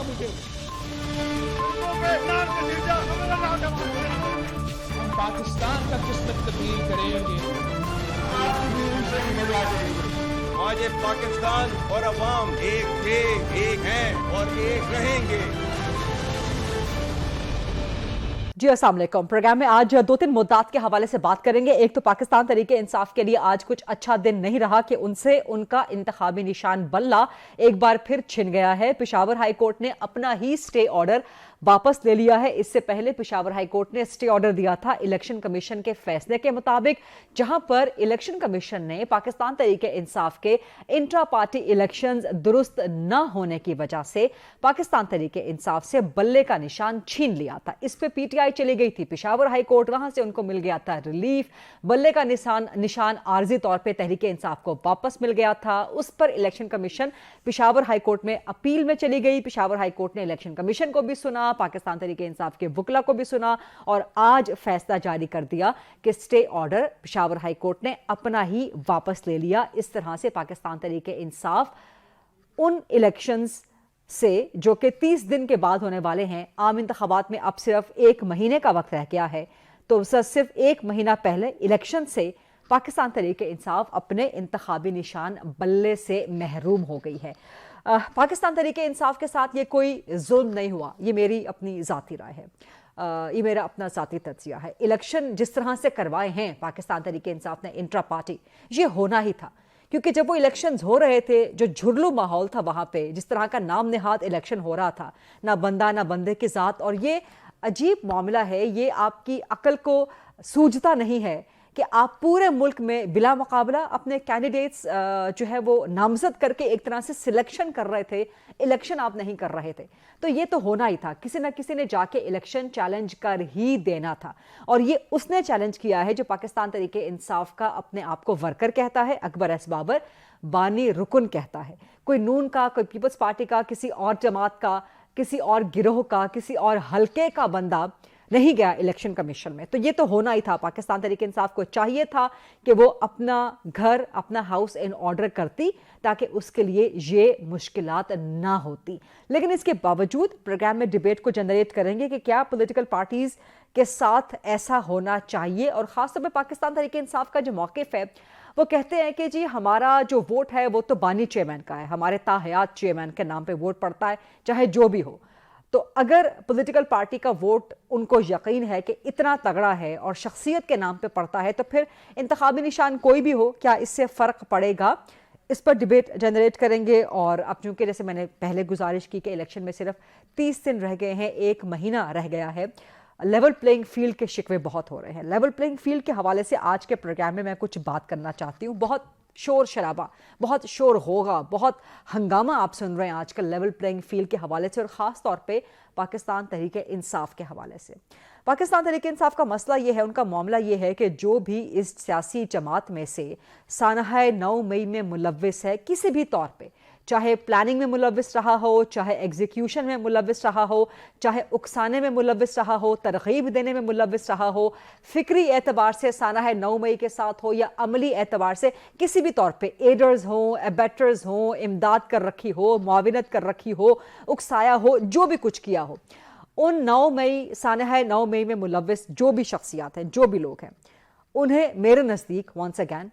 मुझे। हम पाकिस्तान का किस्मत तब्दील करेंगे, आपकी भी उनसे मिला करेंगे। आज ये पाकिस्तान और अवाम एक थे, एक हैं और एक रहेंगे। जी अस्सलाम वालेकुम। प्रोग्राम में आज दो तीन मुद्दात के हवाले से बात करेंगे। एक तो पाकिस्तान तहरीक इंसाफ के लिए आज कुछ अच्छा दिन नहीं रहा कि उनसे उनका इंतखाबी निशान बल्ला एक बार फिर छिन गया है। पेशावर हाई कोर्ट ने अपना ही स्टे ऑर्डर वापस ले लिया है। इससे पहले पेशावर हाई कोर्ट ने स्टे ऑर्डर दिया था इलेक्शन कमीशन के फैसले के मुताबिक, जहां पर इलेक्शन कमीशन ने पाकिस्तान तहरीक इंसाफ के इंट्रा पार्टी इलेक्शंस दुरुस्त न होने की वजह से पाकिस्तान तहरीक इंसाफ से बल्ले का निशान छीन लिया था। इस पर पीटीआई चली गई थी पेशावर हाई कोर्ट, वहां से उनको मिल गया था रिलीफ। बल्ले का निशान आर्जी तौर पर तहरीक इंसाफ को वापस मिल गया था। उस पर election commission Peshawar high court में अपील में चली गई। पेशावर हाई कोर्ट ने इलेक्शन कमीशन को भी सुना, पाकिस्तान तहरीक इंसाफ के वकला को भी सुना और आज फैसला जारी कर दिया कि stay order Peshawar high court ने अपना ही वापस ले लिया। इस तरह से पाकिस्तान तहरीक इंसाफ उन इलेक्शंस से जो कि 30 दिन के बाद होने वाले हैं, आम इंतखाबात में अब सिर्फ 1 महीने का वक्त रह गया है, तो सिर्फ 1 महीना पहले इलेक्शन से पाकिस्तान तहरीक इंसाफ अपने इंतखाबी निशान बल्ले से महरूम हो गई है। पाकिस्तान तहरीक इंसाफ के साथ ये कोई जुल्म नहीं हुआ, ये मेरी अपनी ज़ाती राय है, ये मेरा अपना ज़ाती तज्जिया है। इलेक्शन जिस तरह से करवाए हैं पाकिस्तान तहरीक इंसाफ ने इंट्रा पार्टी, ये होना ही था, क्योंकि जब वो इलेक्शंस हो रहे थे, जो झुरलू माहौल था वहाँ पे, जिस तरह का नाम नेहाद इलेक्शन हो रहा था, ना बंदा ना बंदे की ज़ात, और ये अजीब मामला है, ये आपकी अकल को सूझता नहीं है कि आप पूरे मुल्क में बिला मुकाबला अपने कैंडिडेट्स जो है वो नामजद करके एक तरह से सिलेक्शन कर रहे थे, इलेक्शन आप नहीं कर रहे थे। तो ये तो होना ही था, किसी ना किसी ने जाके इलेक्शन चैलेंज कर ही देना था, और ये उसने चैलेंज किया है जो पाकिस्तान तहरीक इंसाफ का अपने आप को वर्कर कहता है, अकबर एस बाबर बानी रुकन कहता है। कोई नून का, कोई पीपल्स पार्टी का, किसी और जमात का, किसी और गिरोह का, किसी और हल्के का बंदा नहीं गया इलेक्शन कमीशन में। तो ये तो होना ही था, पाकिस्तान तहरीक इंसाफ को चाहिए था कि वो अपना घर, अपना हाउस इन ऑर्डर करती ताकि उसके लिए ये मुश्किलात ना होती। लेकिन इसके बावजूद प्रोग्राम में डिबेट को जनरेट करेंगे कि क्या पॉलिटिकल पार्टीज के साथ ऐसा होना चाहिए, और खासतौर पर पाकिस्तान तहरीक इंसाफ का जो मौक़िफ़ है, वो कहते हैं कि जी हमारा जो वोट है वो तो बानी चेयरमैन का है, हमारे ताहयात चेयरमैन के नाम पे वोट पड़ता है, चाहे जो भी हो। तो अगर पॉलिटिकल पार्टी का वोट उनको यकीन है कि इतना तगड़ा है और शख्सियत के नाम पे पड़ता है, तो फिर इंतखाबी निशान कोई भी हो, क्या इससे फ़र्क पड़ेगा? इस पर डिबेट जनरेट करेंगे। और अब चूंकि जैसे मैंने पहले गुजारिश की कि इलेक्शन में सिर्फ 30 दिन रह गए हैं, 1 महीना रह गया है, लेवल प्लेइंग फील्ड के शिकवे बहुत हो रहे हैं। लेवल प्लेइंग फील्ड के हवाले से आज के प्रोग्राम में मैं कुछ बात करना चाहती हूँ। बहुत शोर शराबा, बहुत शोर होगा, बहुत हंगामा आप सुन रहे हैं आजकल लेवल प्लेइंग फील्ड के हवाले से, और ख़ास तौर पे पाकिस्तान तहरीक इंसाफ के हवाले से। पाकिस्तान तहरीक इंसाफ का मसला ये है, उनका मामला ये है कि जो भी इस सियासी जमात में से सानहा 9 मई में मुलव्विस है किसी भी तौर पे, चाहे प्लानिंग में मुलव्विस रहा हो, चाहे एग्जीक्यूशन में मुलव्विस रहा हो, चाहे उकसाने में मुलव्विस रहा हो, तरगीब देने में मुलव्विस रहा हो, फिक्री एतबार से सानहा 9 मई के साथ हो या अमली एतबार से किसी भी तौर पे एडर्स हो, एबेटर्स हो, इमदाद कर रखी हो, मुआविनत कर रखी हो, उकसाया हो, जो भी कुछ किया हो, उन 9 मई सानहा 9 मई में मुलव्विस जो भी शख्सियात हैं, जो भी लोग हैं, उन्हें मेरे नज़दीक वंस अगैन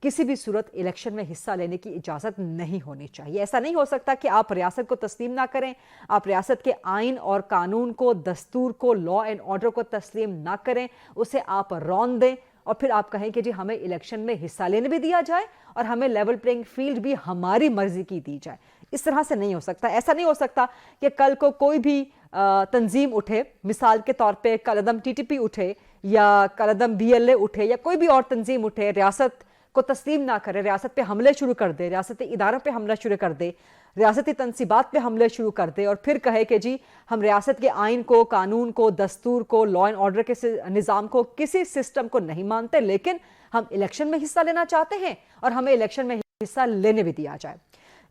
किसी भी सूरत इलेक्शन में हिस्सा लेने की इजाज़त नहीं होनी चाहिए। ऐसा नहीं हो सकता कि आप रियासत को तस्लीम ना करें, आप रियासत के आइन और कानून को, दस्तूर को, लॉ एंड ऑर्डर को तस्लीम ना करें, उसे आप रौन दें और फिर आप कहें कि जी हमें इलेक्शन में हिस्सा लेने भी दिया जाए और हमें लेवल प्लेइंग फील्ड भी हमारी मर्जी की दी जाए। इस तरह से नहीं हो सकता। ऐसा नहीं हो सकता कि कल को कोई भी तंजीम उठे, मिसाल के तौर पे कलअदम टीटीपी उठे या कलअदम बीएलए उठे या कोई भी और तंजीम उठे, रियासत को तस्लीम ना करे, रियासत पे हमले शुरू कर दे, रियासती इदारों पे हमला शुरू कर दे, रियासती तनसीबात पे हमले शुरू कर दे और फिर कहे कि जी हम रियासत के आइन को, कानून को, दस्तूर को, लॉ एंड ऑर्डर के निज़ाम को, किसी सिस्टम को नहीं मानते, लेकिन हम इलेक्शन में हिस्सा लेना चाहते हैं और हमें इलेक्शन में हिस्सा लेने भी दिया जाए।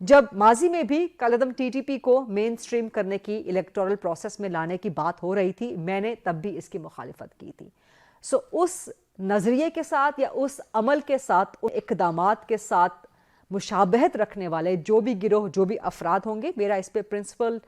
जब माजी में भी कलअदम टीटीपी को मेन स्ट्रीम करने की, इलेक्टोरल प्रोसेस में लाने की बात हो रही थी, मैंने तब भी इसकी मुखालिफत की थी। सो उस नज़रिए के साथ या उस अमल के साथ, उन इक़दामात के साथ मुशाबहत रखने वाले जो भी गिरोह, जो भी अफराद होंगे, मेरा इस पर प्रिंसिपल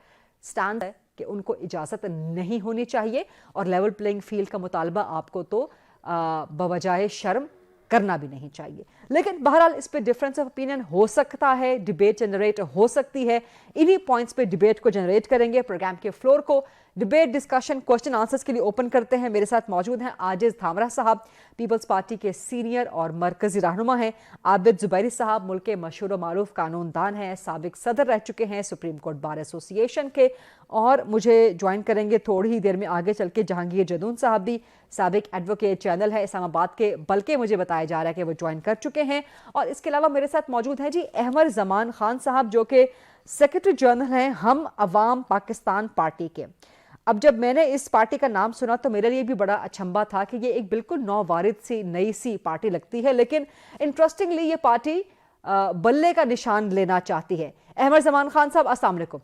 स्टैंड है कि उनको इजाजत नहीं होनी चाहिए और लेवल प्लेइंग फील्ड का मुतालबा आपको तो बवजाए शर्म करना भी नहीं चाहिए। लेकिन बहरहाल इस पे डिफरेंस ऑफ ओपिनियन हो सकता है, डिबेट जनरेट हो सकती है। इन्हीं पॉइंट्स पे डिबेट को जनरेट करेंगे। प्रोग्राम के फ्लोर को डिबेट, डिस्कशन, क्वेश्चन आंसर्स के लिए ओपन करते हैं। मेरे साथ मौजूद हैं आजिज धामरा साहब, पीपल्स पार्टी के सीनियर और मरकजी रहनुमा हैं। आबिद जुबैरी साहब मुल्क के मशहूर मारूफ कानूनदान हैं, साबिक सदर रह चुके हैं सुप्रीम कोर्ट बार एसोसिएशन के। और मुझे ज्वाइन करेंगे थोड़ी ही देर में आगे चल के जहांगीर जदून साहब भी, साबिक एडवोकेट, चैनल है इस्लामाबाद के, बल्कि मुझे बताया जा रहा है कि वो ज्वाइन कर चुके हैं। और इसके अलावा मेरे साथ मौजूद हैं जी अहमद जमान खान साहब, जो कि सेक्रेटरी जनरल हैं हम अवाम पाकिस्तान पार्टी के। अब जब मैंने इस पार्टी का नाम सुना तो मेरे लिए भी बड़ा अचंभा था कि ये एक बिल्कुल नौवारिद सी नई सी पार्टी लगती है, लेकिन इंटरेस्टिंगली ये पार्टी बल्ले का निशान लेना चाहती है। अहमद जमान खान साहब, अस्सलाम वालेकुम।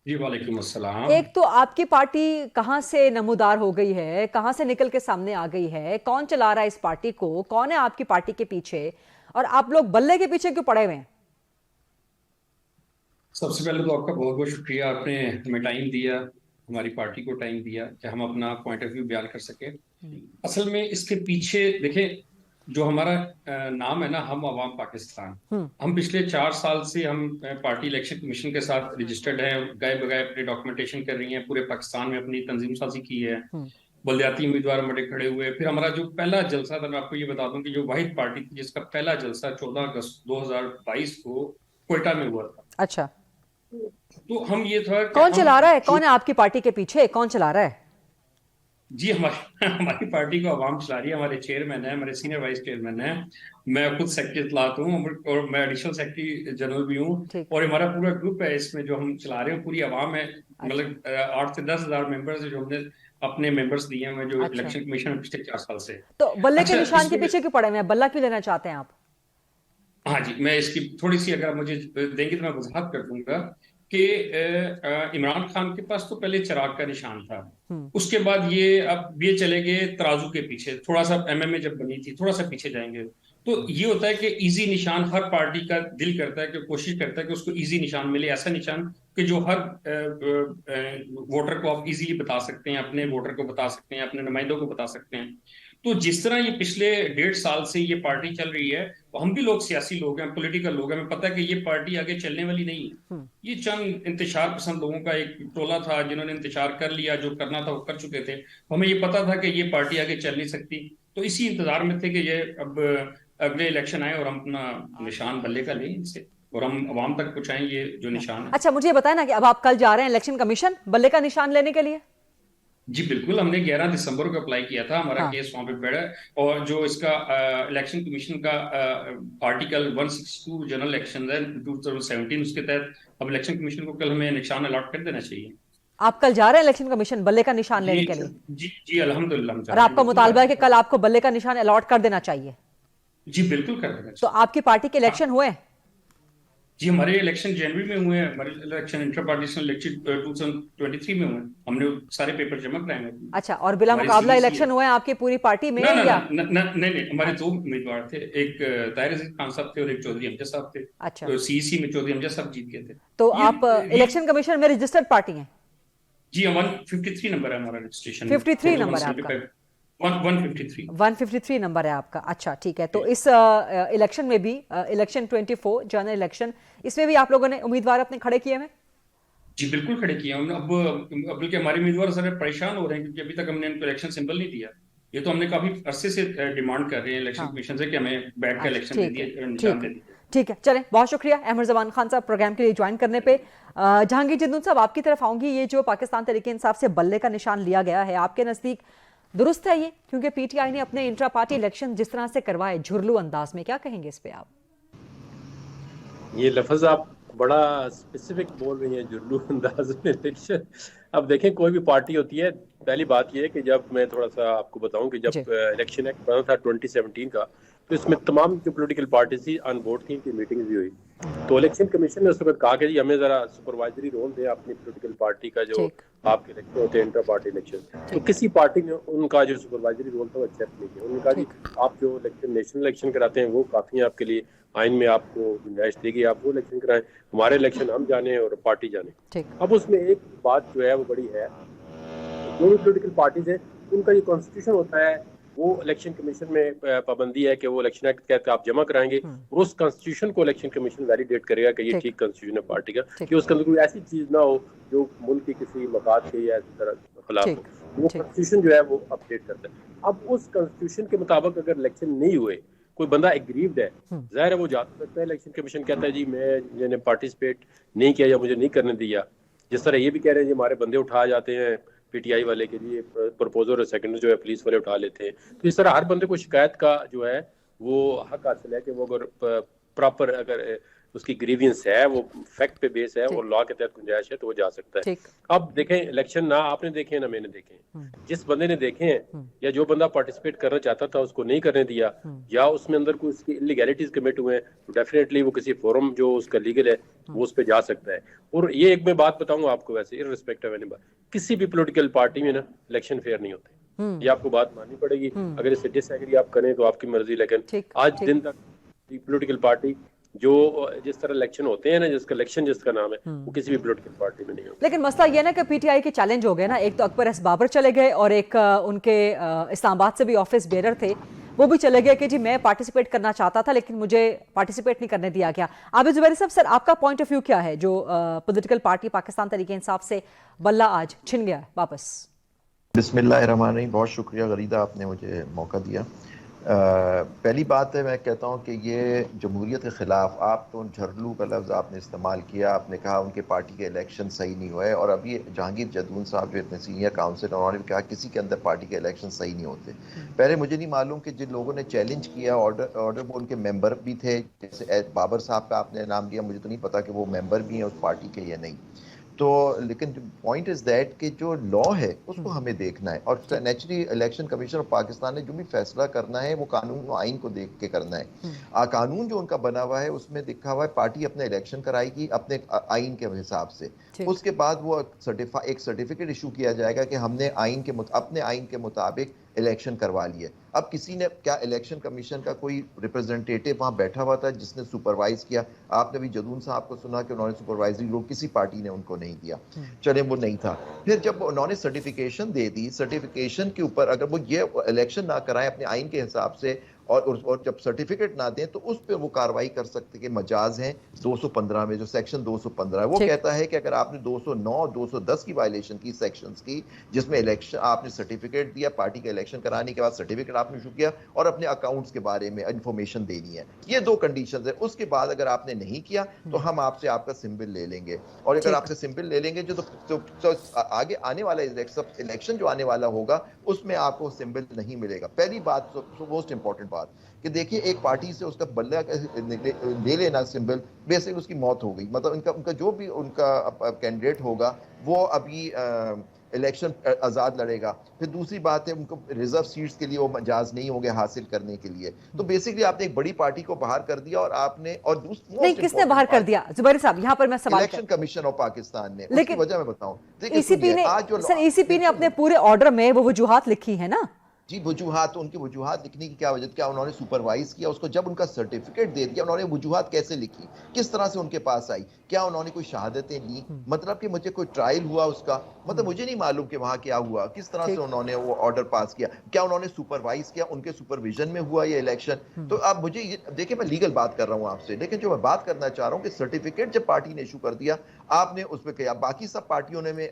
जी वालेकुम अस्सलाम। एक तो आपकी पार्टी कहां से नमूदार हो गई है, कहां से निकल के सामने आ गई है, कौन चला रहा है इस पार्टी को, कौन है आपकी पार्टी के पीछे, और आप लोग बल्ले के पीछे क्यों पड़े हुए हैं? सबसे पहले तो आपका बहुत बहुत शुक्रिया, आपने हमें टाइम दिया, हमारी पार्टी को टाइम दिया कि हम अपना पॉइंट ऑफ व्यू बयान कर सके। असल में इसके पीछे देखें, जो हमारा नाम है ना, हम अवाम पाकिस्तान, हम पिछले 4 साल से हम पार्टी इलेक्शन कमीशन के साथ रजिस्टर्ड हैं, गए बगैर अपनी डॉक्यूमेंटेशन कर रही हैं, पूरे पाकिस्तान में अपनी तंजीम साजी की है, बलदियाती उम्मीदवार हमारे खड़े हुए। फिर हमारा जो पहला जलसा था, मैं आपको ये बता दूं कि जो वाहिद पार्टी थी जिसका पहला जलसा 14 अगस्त 2022 को क्वेटा में हुआ था। अच्छा, तो हम ये था, कौन चला रहा है, कौन है आपकी पार्टी के पीछे, कौन चला रहा है? जी हमारी पार्टी को आवाम चला रही है। हमारे चेयरमैन है, हमारे सीनियर वाइस चेयरमैन है, मैं खुद सेक्रेटरी इत्तलात हूँ और मैं एडिशनल सेक्रेटरी जनरल भी हूँ, और हमारा पूरा ग्रुप है इसमें जो हम चला रहे हैं। पूरी आवाम है, मतलब 8 से 10 हज़ार मेंबर्स है जो हमने अपने मेंबर्स दिए हैं जो इलेक्शन कमीशन में पिछले 4 साल से। तो बल्ले के निशान के पीछे क्यों पड़े हुए हैं, बल्ला क्यों लेना चाहते हैं आप? हाँ जी, मैं इसकी थोड़ी सी अगर मुझे देंगे तो मैं वजाहत कर दूंगा कि इमरान खान के पास तो पहले चिराग का निशान था, उसके बाद अब ये चले गए तराजू के पीछे, थोड़ा सा एमएमए जब बनी थी थोड़ा सा पीछे जाएंगे। तो ये होता है कि इजी निशान हर पार्टी का दिल करता है कि कोशिश करता है कि उसको इजी निशान मिले, ऐसा निशान कि जो हर वोटर को आप इजीली बता सकते हैं, अपने वोटर को बता सकते हैं, अपने नुमाइंदों को बता सकते हैं। तो जिस तरह ये पिछले 1.5 साल से ये पार्टी चल रही है, हम भी लोग सियासी लोग हैं, पॉलिटिकल लोग हैं, हमें पता है कि ये पार्टी आगे चलने वाली नहीं है। ये चंद इंतशार पसंद लोगों का एक टोला था जिन्होंने इंतजार कर लिया, जो करना था वो कर चुके थे। हमें ये पता था कि ये पार्टी आगे चल नहीं सकती, तो इसी इंतजार में थे कि ये अब अगले इलेक्शन आए और हम अपना निशान बल्ले का लें इनसे और हम अवाम तक पहुंचाएं ये जो निशान है। अच्छा, मुझे बताएं ना कि अब आप कल जा रहे हैं इलेक्शन कमीशन बल्ले का निशान लेने के लिए? जी बिल्कुल, हमने 11 दिसंबर को अप्लाई किया था, हमारा केस वहां पे पड़ा है। और जो इसका इलेक्शन कमीशन का आर्टिकल 162 जनरल इलेक्शन है 2017, उसके तहत अब इलेक्शन कमीशन को कल हमें निशान अलॉट कर देना चाहिए। आप कल जा रहे हैं इलेक्शन कमीशन बल्ले का निशान लेने के लिए? जी अल्हम्दुलिल्लाह। और आपका मुतालबा है कि कल आपको बल्ले का निशान अलॉट कर देना चाहिए? जी बिल्कुल कर देना चाहिए। तो आपकी पार्टी के इलेक्शन हुए? जी हमारे इलेक्शन जनवरी में हुए हैं, हमारे इलेक्शन इंटर पार्टीशन इलेक्शन 2023 में हुए, हमने सारे पेपर जमा कराए हैं। अच्छा, और बिला मुकाबला इलेक्शन हुए हैं आपकी पूरी पार्टी में? नहीं, हमारे 2 उम्मीदवार थे, एक ताहिर अजीज खान साहब थे और एक चौधरी अमजद साहब थे। अच्छा, तो सीईसी में चौधरी अमजद साहब जीत गए थे। तो आप इलेक्शन कमीशन में रजिस्टर्ड पार्टी हैं? जी 153 नंबर है हमारा रजिस्ट्रेशन। 53 नंबर है आपका? 153 नंबर है आपका। अच्छा ठीक है, तो इस इलेक्शन में भी इलेक्शन 24 जनरल इलेक्शन, इसमें भी आप लोगों ने उम्मीदवार अपने खड़े किए हैं? जी बिल्कुल खड़े किए हैं। अब बल्कि हमारे उम्मीदवार सारे परेशान हो रहे हैं क्योंकि अभी तक हमने इनको इलेक्शन सिंबल नहीं दिया। ये तो हमने काफी अरसे से डिमांड कर रहे हैं इलेक्शन कमीशन से कि हमें बैठ कर इलेक्शन दे दिए, निशान दे दिए। ठीक है, चलें, बहुत शुक्रिया अहमद जमान खान साहब प्रोग्राम के लिए ज्वाइन करने पे। जहांगीर जदून साहब, आपकी तरफ आऊंगी। ये जो पाकिस्तान तहरीक इंसाफ से बल्ले का निशान लिया गया है, आपके नजदीक दुरुस्त है ये? क्योंकि पीटीआई ने अपने इंट्रा पार्टी इलेक्शन जिस तरह से करवाए झुरलू अंदाज में, क्या कहेंगे इस पे आप? ये लफ्ज आप बड़ा स्पेसिफिक बोल रही हैं, झुरलू अंदाज में इलेक्शन। अब देखें, कोई भी पार्टी होती है, पहली बात ये है कि जब मैं थोड़ा सा आपको बताऊं कि जब इलेक्शन एक्ट बना था 2017 का, तो इसमें तमाम जो पॉलिटिकल पार्टी थी ऑन बोर्ड थी, इनकी मीटिंग भी हुई। तो इलेक्शन कमीशन ने उस वक्त कहा कि जी हमें जरा सुपरवाइजरी रोल दें अपनी पॉलिटिकल पार्टी का, जो आपके इलेक्शन होते हैं इंटर पार्टी इलेक्शन, तो किसी पार्टी ने उनका जो सुपरवाइजरी रोल था वो एक्सेप्ट नहीं किया। उन्होंने कहा जी आप जो इलेक्शन नेशनल इलेक्शन कराते हैं वो काफी है आपके लिए, आइन में आपको गुंजाइश देगी, आप वो इलेक्शन कराएं, हमारे इलेक्शन हम जाने और पार्टी जाने। अब उसमें एक बात जो है वो बड़ी है, जो भी पोलिटिकल पार्टीज है उनका ये कॉन्स्टिट्यूशन होता है, वो इलेक्शन कमीशन में पाबंदी है कि वो इलेक्शन एक्ट के तहत आप जमा कराएंगे और उस कॉन्स्टिट्यूशन को इलेक्शन कमीशन वैलिडेट करेगा कि ये ठीक कॉन्स्टिट्यूशन है पार्टी का, कि उसके अंदर कोई ऐसी चीज ना हो जो मुल्क की किसी मकाद के या इस तरह खिलाफ हो। वो कॉन्स्टिट्यूशन जो है वो अपडेट करता है। अब उस कॉन्स्टिट्यूशन के मुताबिक अगर इलेक्शन नहीं हुए, कोई बंदा एग्रीव्ड है, जाहिर है वो जा सकता है, इलेक्शन कमीशन कहता है जी मैंने पार्टिसिपेट नहीं किया या मुझे नहीं करने दिया। जिस तरह ये भी कह रहे हैं जी हमारे बंदे उठाए जाते हैं पीटीआई वाले के लिए, प्रपोजर और सेकंडरी जो है पुलिस वाले उठा लेते हैं, तो इस तरह हर बंदे को शिकायत का जो है वो हक हासिल है कि वो अगर प्रॉपर अगर उसकी ग्रीवियंस है, वो फैक्ट पे बेस है और लॉ के तहत गुंजाइश है तो वो जा सकता है। अब देखें इलेक्शन ना आपने देखे ना मैंने देखे, जिस बंदे ने देखे हैं या जो बंदा पार्टिसिपेट करना चाहता था उसको नहीं करने दिया या उसमें अंदर कोई उसकी इलीगैलिटीज कमिट हुए हैं, तो डेफिनेटली वो किसी फोरम जो उसका लीगल है वो उस पर जा सकता है। और ये एक मैं बात बताऊंगा आपको, वैसे इर्रिस्पेक्टिव ऑफ एनी, किसी भी पॉलिटिकल पार्टी में ना इलेक्शन फेयर नहीं होते, ये आपको बात माननी पड़ेगी। अगर इससे डिसएग्री आप करें तो आपकी मर्जी, लेकिन आज दिन तक पॉलिटिकल पार्टी जो जिस तरह इलेक्शन होते हैं ना, जिसका इलेक्शन जिसका नाम है वो किसी भी पॉलिटिकल पार्टी में नहीं होता। लेकिन मसला ये ना कि पीटीआई के चैलेंज हो गए ना, एक तो अकबर एस बाबर चले गए और एक उनके इस्लामाबाद से भी ऑफिस बेरर थे, वो भी चले गए कि जी मैं पार्टिसिपेट करना चाहता था लेकिन मुझे पार्टिसिपेट नहीं करने दिया गया। आबिद जुबैरी साहब, सर आपका पॉइंट ऑफ व्यू क्या है, जो पॉलिटिकल पार्टी पाकिस्तान तहरीक इंसाफ से बल्ला आज छिन गया वापस? बिस्मिल्लाहिर्रहमानिर्रहीम, बहुत शुक्रिया गरीदा, आपने मुझे मौका दिया। पहली बात है, मैं कहता हूँ कि ये जमहूरियत के ख़िलाफ़, आप तो झरलू का लफ्ज़ आपने इस्तेमाल किया, आपने कहा उनके पार्टी के इलेक्शन सही नहीं हुए, और अभी जहांगीर जदून साहब जो इतने सीनियर काउंसिल, उन्होंने भी कहा किसी के अंदर पार्टी के इलेक्शन सही नहीं होते। पहले मुझे नहीं मालूम कि जिन लोगों ने चैलेंज किया ऑर्डर वो उनके मेंबर भी थे, जैसे बाबर साहब का आपने नाम लिया, मुझे तो नहीं पता कि वो मेंबर भी हैं उस पार्टी के या नहीं। तो लेकिन पॉइंट इज़ दैट कि जो लॉ है उसको हमें देखना है, और naturally election commission of Pakistan ने जो भी फैसला करना है वो कानून और आइन को देख के करना है। कानून जो उनका बना हुआ है उसमें लिखा हुआ है पार्टी अपने इलेक्शन कराएगी अपने आइन के हिसाब से, उसके बाद वो एक सर्टिफिकेट इशू किया जाएगा कि हमने अपने आइन के मुताबिक इलेक्शन करवा लिए। अब किसी ने क्या इलेक्शन कमीशन का कोई रिप्रेजेंटेटिव वहां बैठा हुआ था जिसने सुपरवाइज किया? आपने भी जदून साहब को सुना कि उन्होंने सुपरवाइजरी रोल किसी पार्टी ने उनको नहीं दिया, चले वो नहीं था। फिर जब उन्होंने सर्टिफिकेशन दे दी, सर्टिफिकेशन के ऊपर अगर वो ये इलेक्शन ना कराएं अपने आइन के हिसाब से और जब सर्टिफिकेट ना दें तो उस पर वो कार्रवाई कर सकते कि मजाज हैं 215 में, जो सेक्शन 215 है वो कहता है कि अगर आपने 209 210 की वायलेशन की सेक्शंस की, जिसमें इलेक्शन आपने सर्टिफिकेट दिया, पार्टी का इलेक्शन कराने के बाद सर्टिफिकेट आपने इशू किया और अपने अकाउंट्स के बारे में इंफॉर्मेशन देनी है, ये दो कंडीशंस है। उसके बाद अगर आपने नहीं किया तो हम आपसे आपका सिंबल ले लेंगे, और अगर आपसे सिंबल ले लेंगे तो आगे आने वाला इलेक्शन जो आने वाला होगा उसमें आपको सिंबल नहीं मिलेगा। पहली बात मोस्ट इंपॉर्टेंट बात कि देखिए एक पार्टी से उसका बल्ला ले लेना सिंबल, बेसिकली उसकी मौत हो गई। मतलब उनका जो भी उनका कैंडिडेट होगा वो अभी इलेक्शन आज़ाद लड़ेगा। फिर दूसरी बात है उनको रिजर्व सीट्स के लिए वो मजाज नहीं होंगे हासिल करने के लिए। तो बेसिकली आपने एक बड़ी पार्टी को बाहर कर दिया और आपने नहीं, किसने बाहर कर दिया जुबैर साहब? यहाँ पर मैं सवाल, इलेक्शन कमीशन ऑफ पाकिस्तान ने, लेकिन वजह मैं बताऊं, ईसीपी ने अपने पूरे ऑर्डर में वो वजूहात लिखी है ना जी। वजूहात, उनकी वजूहात लिखने की क्या वजह, क्या उन्होंने सुपरवाइज किया उसको? जब उनका सर्टिफिकेट दे दिया उन्होंने वजूहात कैसे लिखी, किस तरह से उनके पास आई? क्या उन्होंने कोई शहादतें ली? मतलब कि मुझे कोई ट्रायल हुआ उसका, मतलब मुझे नहीं मालूम कि वहां क्या हुआ, किस तरह से उन्होंने वो ऑर्डर पास किया, क्या उन्होंने सुपरवाइज किया, उनके सुपरविजन में हुआ ये इलेक्शन? तो अब मुझे देखिए, मैं लीगल बात कर रहा हूँ आपसे, लेकिन जो मैं बात करना चाह रहा हूँ कि सर्टिफिकेट जब पार्टी ने इशू कर दिया, आपने उस पर किया, बाकी सब पार्टियों ने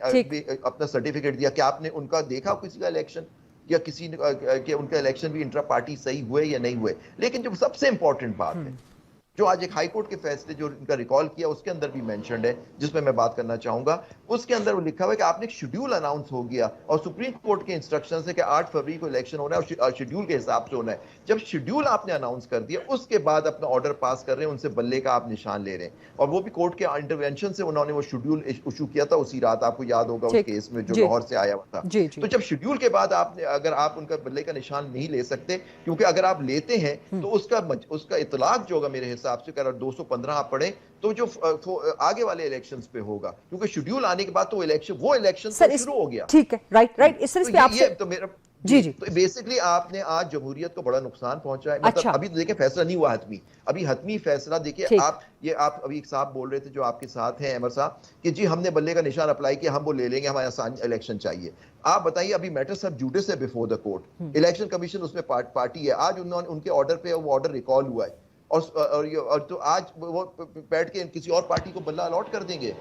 अपना सर्टिफिकेट दिया, क्या आपने उनका देखा किसी का इलेक्शन या किसी ने कि उनका इलेक्शन भी इंट्रा पार्टी सही हुए या नहीं हुए? लेकिन जो सबसे इंपॉर्टेंट बात है, जो आज एक हाई कोर्ट के फैसले जो इनका रिकॉल किया उसके अंदर भी मेंशन्ड है, जिसमें मैं बात करना चाहूंगा, उसके अंदर वो लिखा हुआ है कि आपने एक शेड्यूल अनाउंस हो गया और सुप्रीम कोर्ट के इंस्ट्रक्शंस है कि 8 फरवरी को इलेक्शन होना है और शेड्यूल के हिसाब से होना है। जब शेड्यूल आपने अनाउंस कर दिया उसके बाद अपना ऑर्डर पास कर रहे हैं, उनसे बल्ले का आप निशान ले रहे हैं, और वो भी कोर्ट के इंटरवेंशन से उन्होंने वो शेड्यूल इशू किया था उसी रात, आपको याद होगा उस केस में जो लाहौर से आया हुआ था। तो जब शेड्यूल के बाद आपने, अगर आप उनका बल्ले का निशान नहीं ले सकते, क्योंकि अगर आप लेते हैं तो उसका इतलाक जो होगा मेरे हिसाब से अगर 215 आप पढ़े तो जो आगे वाले इलेक्शंस पे होगा, क्योंकि शेड्यूल आने के बाद तो वो इलेक्शन शुरू हो गया। ठीक है, राइट इस तरह से आपसे तो मेरा जी तो बेसिकली आपने आज जमहूरियत को बड़ा नुकसान पहुंचा है। मतलब अभी तो देखिए फैसला नहीं हुआ हतमी, अभी हतमी फैसला देखिए आप अभी एक साहब बोल रहे थे जो आपके साथ हैं अमर साहब कि जी हमने बल्ले का निशान अप्लाई किया, हम वो ले लेंगे, हमारे आसान इलेक्शन चाहिए। आप बताइए अभी मैटर सब जुडिस है before the court, election commission उसमें पार्टी है, आज उन्होंने उनके ऑर्डर पे वो ऑर्डर रिकॉल हुआ है और तो आज वो बैठ के किसी और पार्टी को बल्ला अलॉट कर देंगे।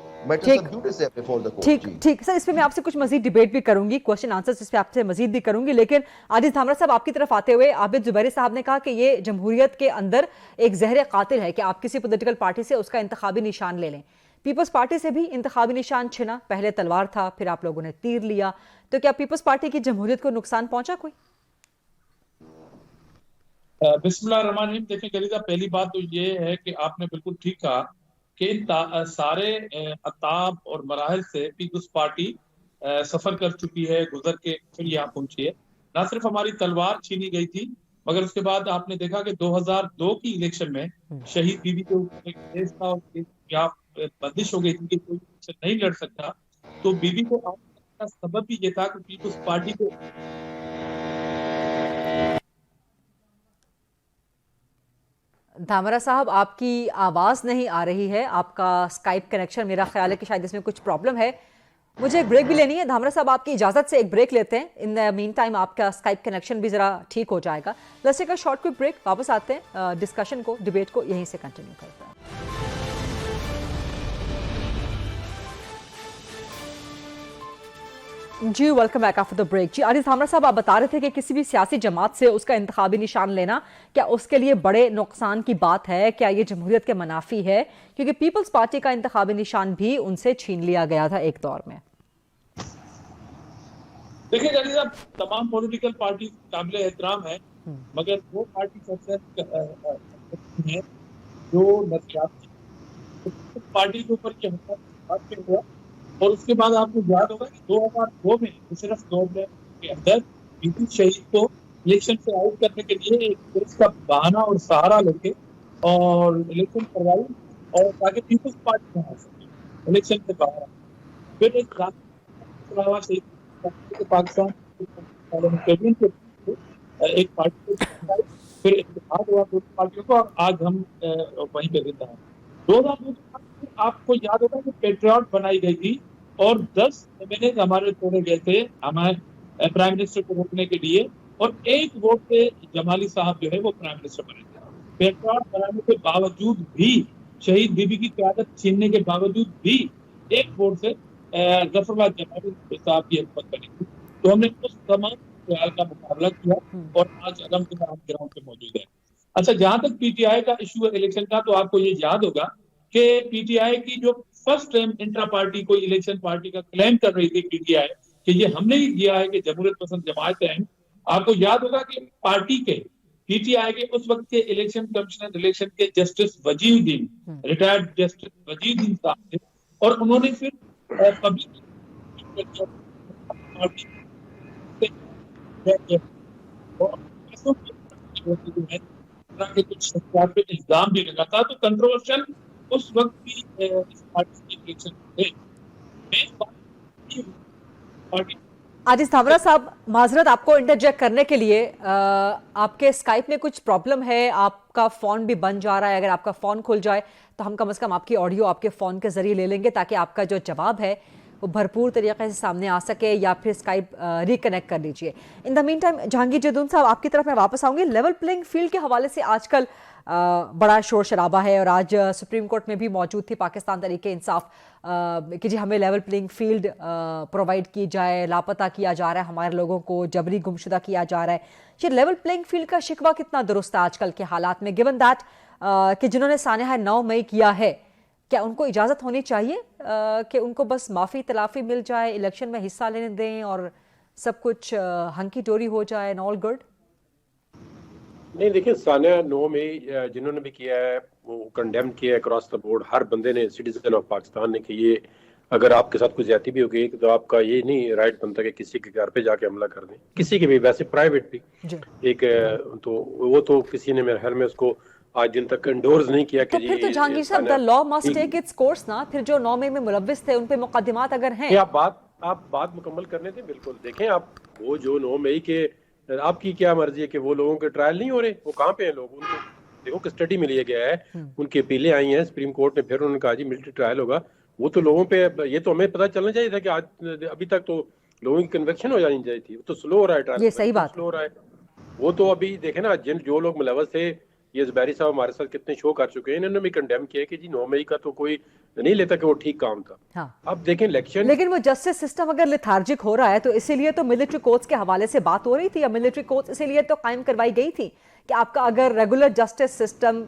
ठीक सर, इस पे मैं आपसे कुछ मजीद डिबेट भी करूंगी, क्वेश्चन आंसर इस पे आपसे मजीद भी करूंगी, लेकिन आदिल धामरा साहब आपकी तरफ आते हुए आबिद जुबैरी साहब ने कहा कि ये जमहूरियत के अंदर एक जहर कातिल है कि आप किसी पॉलिटिकल पार्टी से उसका इंतखाबी निशान ले लें। पीपल्स पार्टी से भी इंतखाबी निशान छिना, पहले तलवार था, फिर आप लोगों ने तीर लिया, तो क्या पीपल्स पार्टी की जमहूरियत को नुकसान पहुंचा कोई? बिस्मिल्लाहिर्रहमानिर्रहीम। देखिए गरीदा, पहली बात तो ये है कि आपने बिल्कुल ठीक कहा कि सारे अताब और मराहल से पीपल्स पार्टी सफर कर चुकी है, गुजर के फिर यहाँ पहुंची है। ना सिर्फ हमारी तलवार छीनी गई थी, मगर उसके बाद आपने देखा कि 2002 की इलेक्शन में शहीद बीबी के ऊपर एक केस था और बंदिश हो गई थी कि कोई इलेक्शन नहीं लड़ सकता। तो बीबी को आने का सबब भी ये था कि पीपल्स पार्टी को धामरा साहब आपकी आवाज़ नहीं आ रही है, आपका स्काइप कनेक्शन, मेरा ख्याल है कि शायद इसमें कुछ प्रॉब्लम है। मुझे एक ब्रेक भी लेनी है। धामरा साहब आपकी इजाज़त से एक ब्रेक लेते हैं, इन द मीन टाइम आपका स्काइप कनेक्शन भी ज़रा ठीक हो जाएगा। Let's take a short quick break, वापस आते हैं, डिस्कशन को, डिबेट को यहीं से कंटिन्यू करते हैं। जी welcome back after the break. जी आरिफ धामरा साहब, आप बता रहे थे कि किसी भी सियासी जमात से उसका इंतखाबी निशान लेना क्या उसके लिए बड़े नुकसान की बात है? क्या ये जमहूरियत के मनाफी है? क्योंकि पीपल्स पार्टी का इंतखाबी निशान भी उनसे छीन लिया गया था एक दौर में। देखिए गाजी साहब, तमाम पॉलिटिकल पार्टी काबिल एहतराम है, मगर वो पार्टी सबसे है जो नजरियाती पार्टी के ऊपर हुआ। और उसके बाद आपको याद होगा कि 2002 में सिर्फ 2 के अंदर बीबी शहीद को इलेक्शन से आउट करने के लिए एक केस का बहाना और सहारा लेके और इलेक्शन करवाई, और ताकि पीपल्स पार्टी में आ सके इलेक्शन से बाहर। फिर एक पाकिस्तान एक पार्टी को, फिर इत्तेहाद हुआ दो पार्टियों को, और आज हम वहीं पे जिंदा हैं। 2002 आपको याद होगा कि पेट्रियट बनाई गई थी और 10 महीने हमारे तोड़े गए थे हमारे प्राइम मिनिस्टर को रोकने के लिए, और एक वोट से जमाली साहब जो है वो प्राइम मिनिस्टर बने थे। पेट्रियट बनाने के बावजूद भी, शहीद बीबी की क़यादत छीनने के बावजूद भी एक वोट से जफरलाल जमाली साहब की हुकूमत बनी थी। तो हमने उस तमाम सवाल का मुकाबला किया और आज अल्हम्दुलिल्लाह हम ग्राउंड पे मौजूद है। अच्छा, जहां तक पीटीआई का इशू है इलेक्शन का, तो आपको ये याद होगा कि पीटीआई की जो फर्स्ट टाइम इंट्रा पार्टी कोई इलेक्शन पार्टी का क्लेम कर रही थी पीटीआई कि ये हमने ही किया है कि जमहूरियत पसंद जमात है। आपको याद होगा कि पार्टी के पीटीआई के उस वक्त के इलेक्शन कमिश्नर इलेक्शन के justice Waziuddin, retired justice Waziuddin साहब थे, और उन्होंने फिर पब्लिक कुछ इल्जाम भी लगा था, तो कंट्रोवर्शियल उस वक्त भी इस पार्टी के इलेक्शन थे। आदिल धामरा साहब, माजरत आपको इंटरजेक्ट करने के लिए, आपके स्काइप में कुछ प्रॉब्लम है, आपका फ़ोन भी बंद जा रहा है। अगर आपका फ़ोन खुल जाए तो हम कम से कम आपकी ऑडियो आपके फ़ोन के ज़रिए ले लेंगे, ताकि आपका जो जवाब है वो भरपूर तरीके से सामने आ सके, या फिर स्काइप रिकनेक्ट कर लीजिए। इन the mean time Jahangir Jadoon साहब, आपकी तरफ मैं वापस आऊँगी। लेवल प्लेइंग फील्ड के हवाले से आजकल बड़ा शोर शराबा है, और आज सुप्रीम कोर्ट में भी मौजूद थी पाकिस्तान तहरीक इंसाफ कि जी हमें लेवल प्लेइंग फील्ड प्रोवाइड की जाए, लापता किया जा रहा है हमारे लोगों को, जबरी गुमशुदा किया जा रहा है। ये लेवल प्लेइंग फील्ड का शिकवा कितना दुरुस्त है आजकल के हालात में, गिवन दैट कि जिन्होंने सानिया 9 मई किया है, क्या उनको इजाज़त होनी चाहिए कि उनको बस माफ़ी तलाफ़ी मिल जाए, इलेक्शन में हिस्सा लेने दें और सब कुछ हंकी टोरी हो जाए एंड ऑल गुड? नहीं, देखिए, सानिया 9 में जिन्होंने भी किया है वो कंडेम किया है अक्रॉस द बोर्ड, हर बंदे ने, सिटीजन ऑफ पाकिस्तान ने, कि ये अगर आपके साथ कुछ ज्यादती भी हो गई तो आपका ये नहीं राइट बनता कि किसी के घर पे जाके हमला कर दें, किसी के भी, वैसे प्राइवेट भी एक, तो वो तो किसी ने मेरे ख्याल में उसको आज दिन तक इंडोर्स नहीं किया तो कि फिर तो जहांगीर साहब the law must take its course ना। फिर जो 9 मई में मुलव्विस थे उन पे मुकदमात अगर हैं, आप बात मुकम्मल करने थे। बिल्कुल देखें आप, वो जो 9 मई के, आपकी क्या मर्जी है कि वो लोगों के ट्रायल नहीं हो रहे, वो कहाँ पे हैं लोग? उनको देखो कि स्टडी में लिया गया है, उनकी अपीलें आई हैं सुप्रीम कोर्ट ने, फिर उन्होंने कहा जी मिलिट्री ट्रायल होगा। वो तो लोगों पे, ये तो हमें पता चलना चाहिए था कि आज अभी तक तो लोगों की कन्विक्शन हो जानी चाहिए थी। वो तो स्लो हो रहा है ट्रायल, ये सही बात स्लो हो रहा है। वो तो अभी देखे ना, जो लोग मुलव्वस थे, ये ज़ुबैरी साहब हमारे साथ कितने शो कर चुके हैं, इन्होंने भी कंडेम किया कि जी 9 मई का तो कोई नहीं लेता कि वो ठीक काम था। हाँ। अब देखें इलेक्शन, लेकिन वो जस्टिस सिस्टम अगर लिथार्जिक हो रहा है तो इसीलिए तो मिलिट्री कोर्ट्स के हवाले से बात हो रही थी, या मिलिट्री कोर्ट्स इसीलिए तो कायम करवाई गई थी कि आपका अगर regular justice system,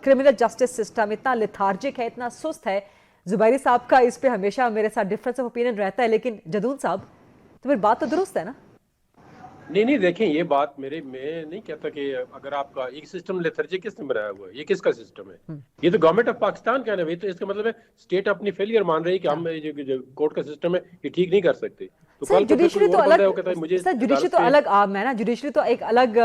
criminal justice system इतना लिथार्जिक है, इतना सुस्त है। जुबैरी साहब का इस पे हमेशा मेरे साथ डिफरेंस ऑफ ओपिनियन रहता है, लेकिन जदून साहब तो फिर बात तो दुरुस्त है ना? नहीं देखें, ये बात मैं नहीं कहता कि अगर आपका एक सिस्टम लेथर्जिक किसने बनाया हुआ है, ये किसका सिस्टम है? ये तो गवर्नमेंट ऑफ पाकिस्तान का है। तो इसका मतलब है स्टेट अपनी फेलियर मान रही है कि हम जो कोर्ट का सिस्टम है ये ठीक नहीं कर सकते। तो सर जुडिशरी तो अलग, सर जुडिशरी तो अलग मैं ना, जुडिशरी तो एक अलग